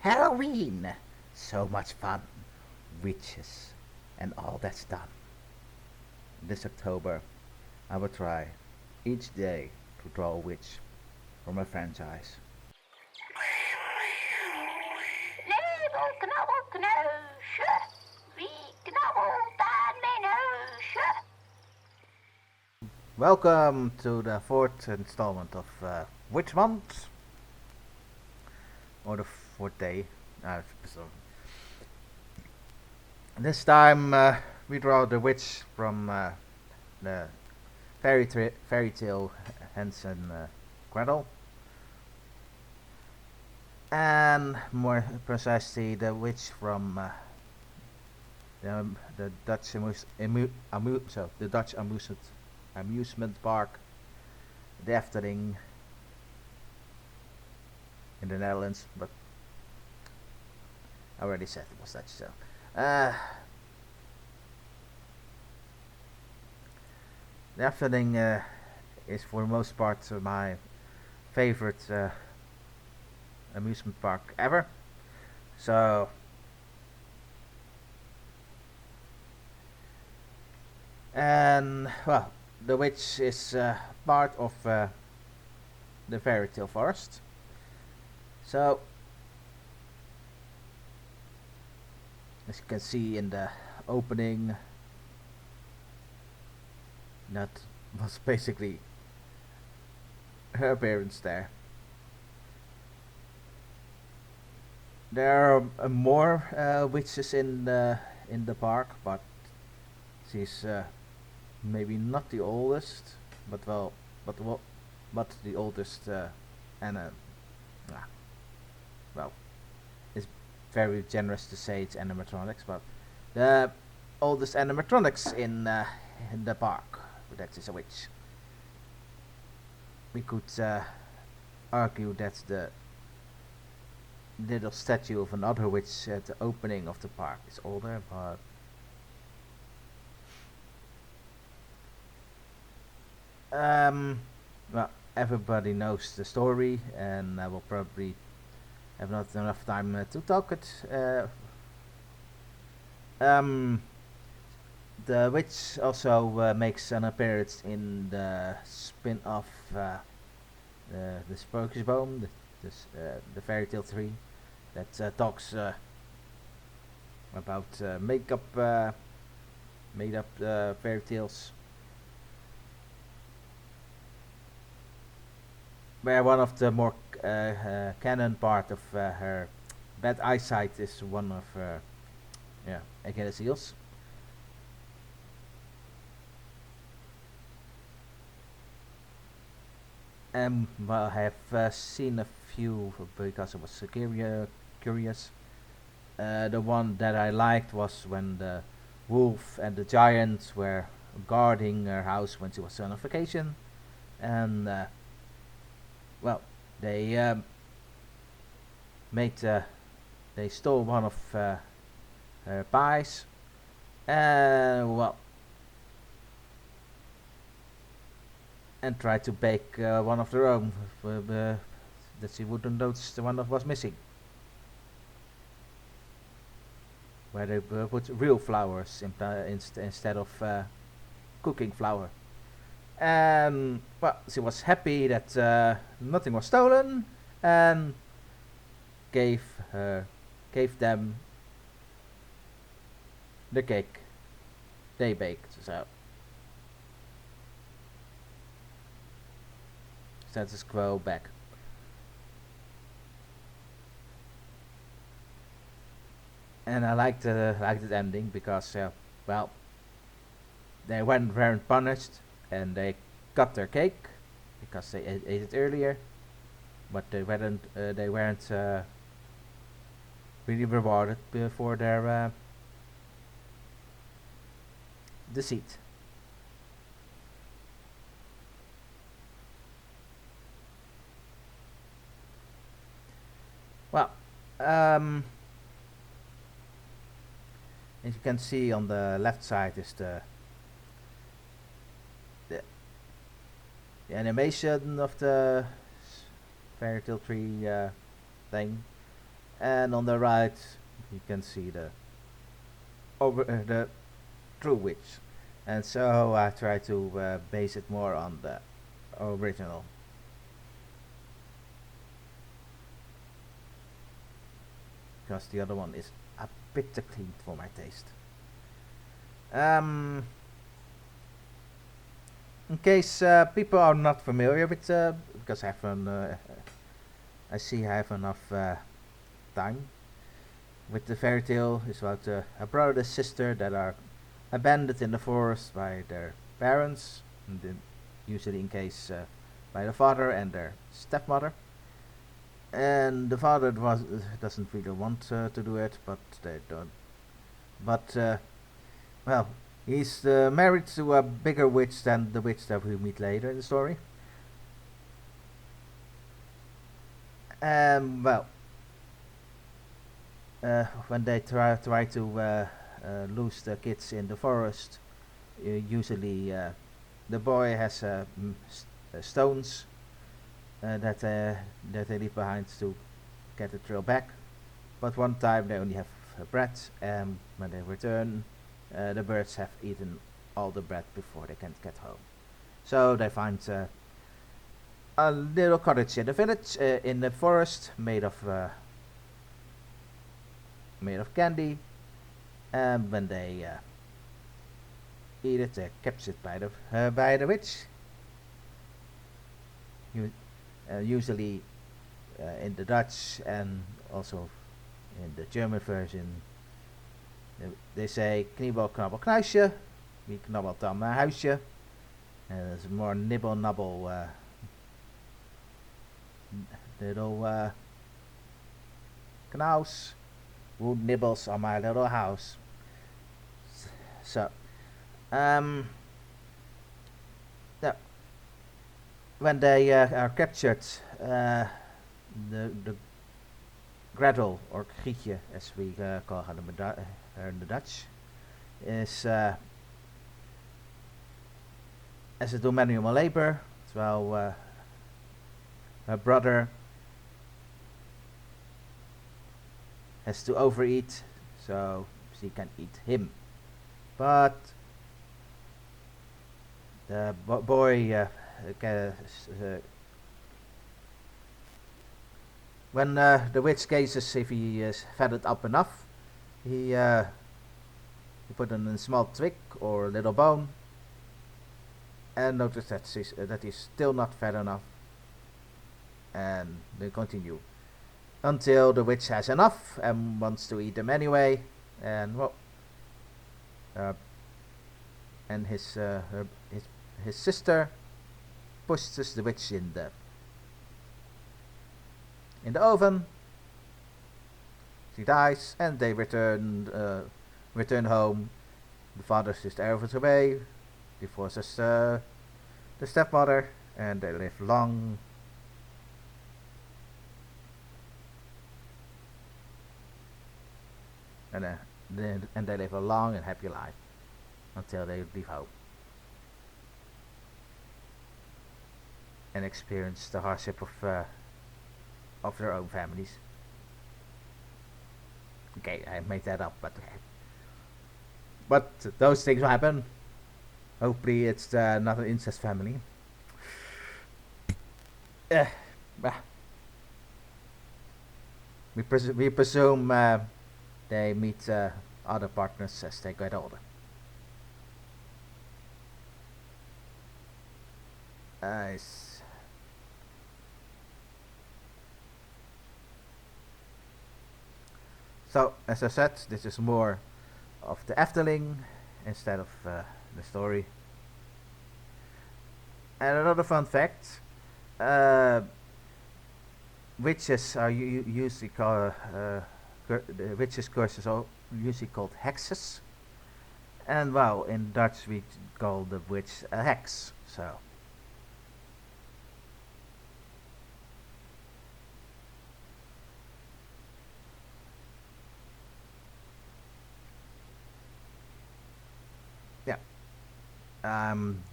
Halloween! So much fun. Witches and all that's done. This October, I will try each day to draw a witch from a franchise. Nee, wolkenneusje. Wie knabbelt aan mijn neusje? Welcome to the fourth installment of Witch Month, or the fourth day. So this time we draw the witch from the fairy tale Hansel and Gretel, and more precisely the witch from the Dutch amusement park, the Efteling in the Netherlands, but I already said it was Dutch, so. The Efteling is for the most part my favorite amusement park ever. So and well, the witch is part of the fairy tale forest. So as you can see in the opening, that was basically her appearance there. There are more witches in the park, but she's maybe not the oldest, but the oldest, and well, it's very generous to say it's animatronics, but the oldest animatronics in the park. That is a witch. We could argue that the little statue of another witch at the opening of the park is older, but well, everybody knows the story, and I will probably have not enough time to talk it. The witch also makes an appearance in the spin-off the Sprookjesboom, the Fairy Tale 3, that talks about made-up fairy tales, where one of the more canon part of her bad eyesight is one of her Achilles heels. Well, I have seen a few because I was curious. The one that I liked was when the wolf and the giant were guarding her house when she was on vacation, and well, they they stole one of her pies, well, and tried to bake one of their own that she wouldn't notice the one that was missing, where they put real flowers instead of cooking flour. And well, she was happy that nothing was stolen, and gave them the cake they baked. So status quo back. And I liked the ending because well, they weren't punished, and they got their cake because they ate it earlier, but they weren't really rewarded for their deceit. Well, as you can see on the left side is the animation of the Fairy Tale 3 thing, and on the right you can see the true witch. And so I try to base it more on the original. Because the other one is a bit too clean for my taste. Um, in case people are not familiar with, because I see I have enough time. With the fairy tale, it's about a brother and sister that are abandoned in the forest by their parents, and usually in case by the father and their stepmother. And the father doesn't really want to do it, but they don't. But well, he's married to a bigger witch than the witch that we meet later in the story. Well, when they try to lose the kids in the forest, usually the boy has stones that they leave behind to get the trail back. But one time they only have bread, and when they return, the birds have eaten all the bread before they can get home. So they find a little cottage in the village, in the forest, made of candy, and when they eat it, they're captured by the witch. Usually in the Dutch and also in the German version, they say knibbel, knabbel, knuisje. Wie knabbelt dan naar huisje? And there's more nibble, nubble, little knaus. Who nibbles on my little house? So, now, when they are captured, the Gretel, or Grietje as we call her in the Dutch, is as a do manual labor, terwijl her brother has to overeat, so she can eat him. But the boy when the witch gazes if he is fatted up enough, he put in a small twig or little bone, and notice that he's still not fat enough, and they continue until the witch has enough and wants to eat them anyway, and well, and his sister pushes the witch in the oven. She dies, and they return home. The father is ergens away, divorces the stepmother, and they live long. And they live a long and happy life until they leave home and experience the hardship of their own families. Okay, I made that up, but those things happen. Hopefully, it's not an incest family. We presume they meet other partners as they get older. Nice. So, as I said, this is more of the Efteling instead of the story. And another fun fact: witches are usually called the witches' curses are usually called hexes, and well, in Dutch we call the witch a hex. So. Yeah, I'm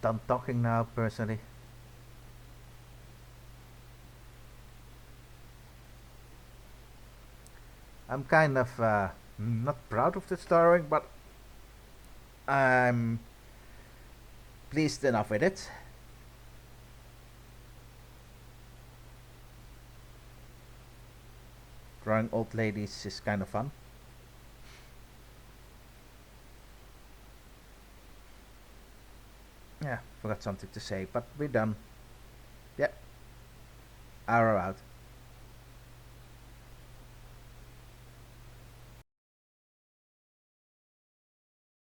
done talking now, personally. I'm kind of not proud of this drawing, but I'm pleased enough with it. Drawing old ladies is kind of fun. Yeah, forgot something to say, but we're done. Yep, hour out.